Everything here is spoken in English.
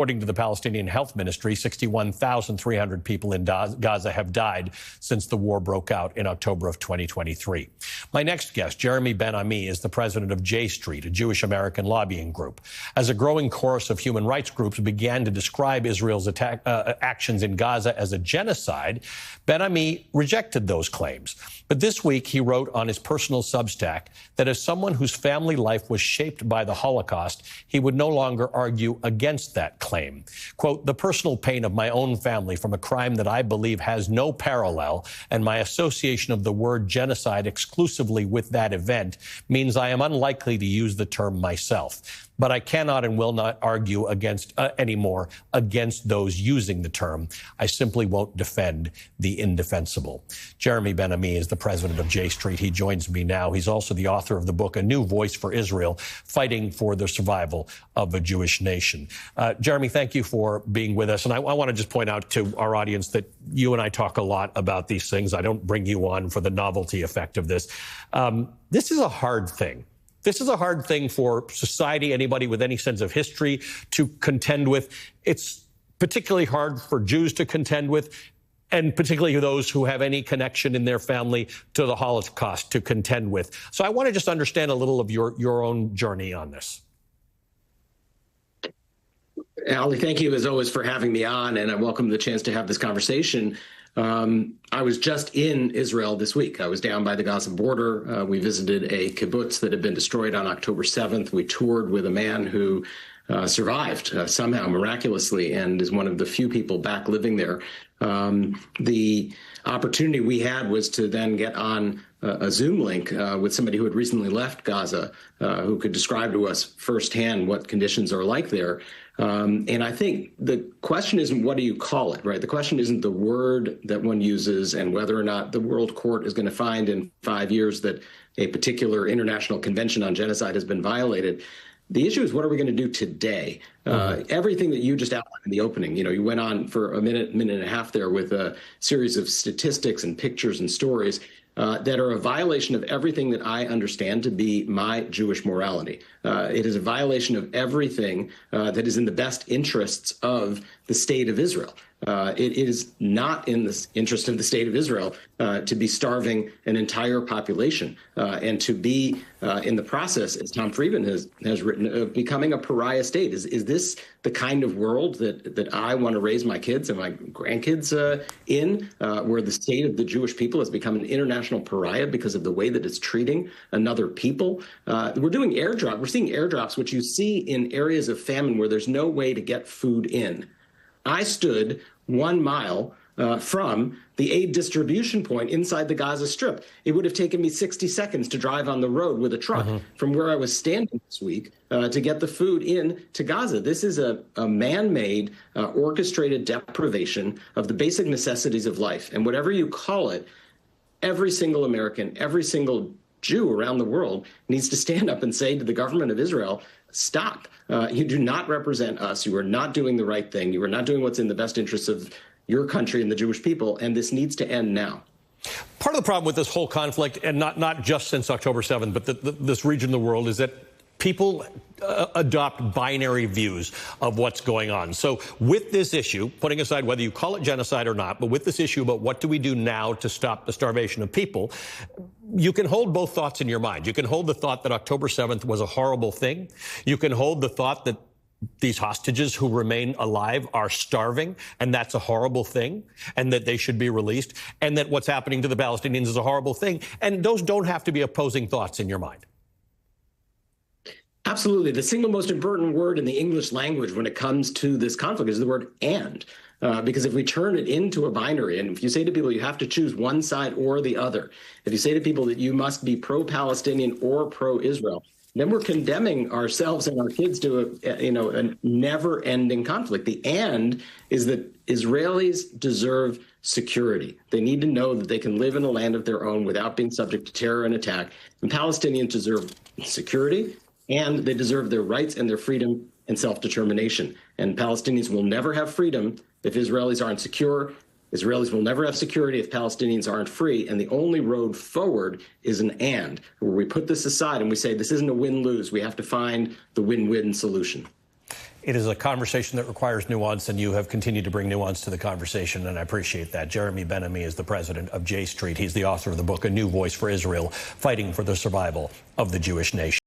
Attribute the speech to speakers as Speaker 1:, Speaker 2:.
Speaker 1: According to the Palestinian Health Ministry, 61,300 people in Gaza have died since the war broke out in October of 2023. My next guest, Jeremy Ben-Ami, is the president of J Street, a Jewish American lobbying group. As a growing chorus of human rights groups began to describe Israel's actions in Gaza as a genocide, Ben-Ami rejected those claims. But this week, he wrote on his personal Substack that as someone whose family life was shaped by the Holocaust, he would no longer argue against that claim. Quote, "The personal pain of my own family from a crime that I believe has no parallel and my association of the word genocide exclusively with that event means I am unlikely to use the term myself. But I cannot and will not argue anymore against those using the term. I simply won't defend the indefensible." Jeremy Ben-Ami is the president of J Street. He joins me now. He's also the author of the book, A New Voice for Israel, Fighting for the Survival of a Jewish Nation. Jeremy, thank you for being with us. And I want to just point out to our audience that you and I talk a lot about these things. I don't bring you on for the novelty effect of this. This is a hard thing. This is a hard thing for society, anybody with any sense of history to contend with. It's particularly hard for Jews to contend with, and particularly those who have any connection in their family to the Holocaust to contend with. So I want to just understand a little of your own journey on this.
Speaker 2: Ali, thank you as always for having me on, and I welcome the chance to have this conversation. I was just in Israel this week. I was down by the Gaza border. We visited a kibbutz that had been destroyed on October 7th. We toured with a man who survived somehow miraculously and is one of the few people back living there. The opportunity we had was to then get on a Zoom link with somebody who had recently left Gaza, who could describe to us firsthand what conditions are like there. And I think the question isn't what do you call it, right? The question isn't the word that one uses and whether or not the World Court is going to find in 5 years that a particular international convention on genocide has been violated. The issue is, what are we going to do today? Everything that you just outlined in the opening, you went on for a minute and a half there with a series of statistics and pictures and stories that are a violation of everything that I understand to be my Jewish morality. It is a violation of everything that is in the best interests of the state of Israel. It is not in the interest of the state of Israel to be starving an entire population and to be in the process, as Tom Friedman has written, of becoming a pariah state. Is this the kind of world that I want to raise my kids and my grandkids in, where the state of the Jewish people has become an international pariah because of the way that it's treating another people? We're doing airdrops. We're seeing airdrops, which you see in areas of famine where there's no way to get food in. I stood 1 mile from the aid distribution point inside the Gaza Strip. It would have taken me 60 seconds to drive on the road with a truck from where I was standing this week to get the food in to Gaza. This is a man-made, orchestrated deprivation of the basic necessities of life. And whatever you call it, every single American, every single Jew around the world needs to stand up and say to the government of Israel, stop. You do not represent us. You are not doing the right thing. You are not doing what's in the best interests of your country and the Jewish people, and this needs to end now.
Speaker 1: Part of the problem with this whole conflict, and not just since October 7th, but this region of the world, is that people adopt binary views of what's going on. So with this issue, putting aside whether you call it genocide or not, but with this issue about what do we do now to stop the starvation of people, you can hold both thoughts in your mind. You can hold the thought that October 7th was a horrible thing. You can hold the thought that these hostages who remain alive are starving, and that's a horrible thing, and that they should be released, and that what's happening to the Palestinians is a horrible thing. And those don't have to be opposing thoughts in your mind.
Speaker 2: Absolutely. The single most important word in the English language when it comes to this conflict is the word "and." Because if we turn it into a binary, and if you say to people you have to choose one side or the other, if you say to people that you must be pro-Palestinian or pro-Israel, then we're condemning ourselves and our kids to a never-ending conflict. The "and" is that Israelis deserve security. They need to know that they can live in a land of their own without being subject to terror and attack. And Palestinians deserve security, and they deserve their rights and their freedom and self-determination. And Palestinians will never have freedom if Israelis aren't secure. Israelis will never have security if Palestinians aren't free. And the only road forward is an "and," where we put this aside and we say this isn't a win-lose. We have to find the win-win solution.
Speaker 1: It is a conversation that requires nuance, and you have continued to bring nuance to the conversation, and I appreciate that. Jeremy Ben-Ami is the president of J Street. He's the author of the book, A New Voice for Israel, Fighting for the Survival of the Jewish Nation.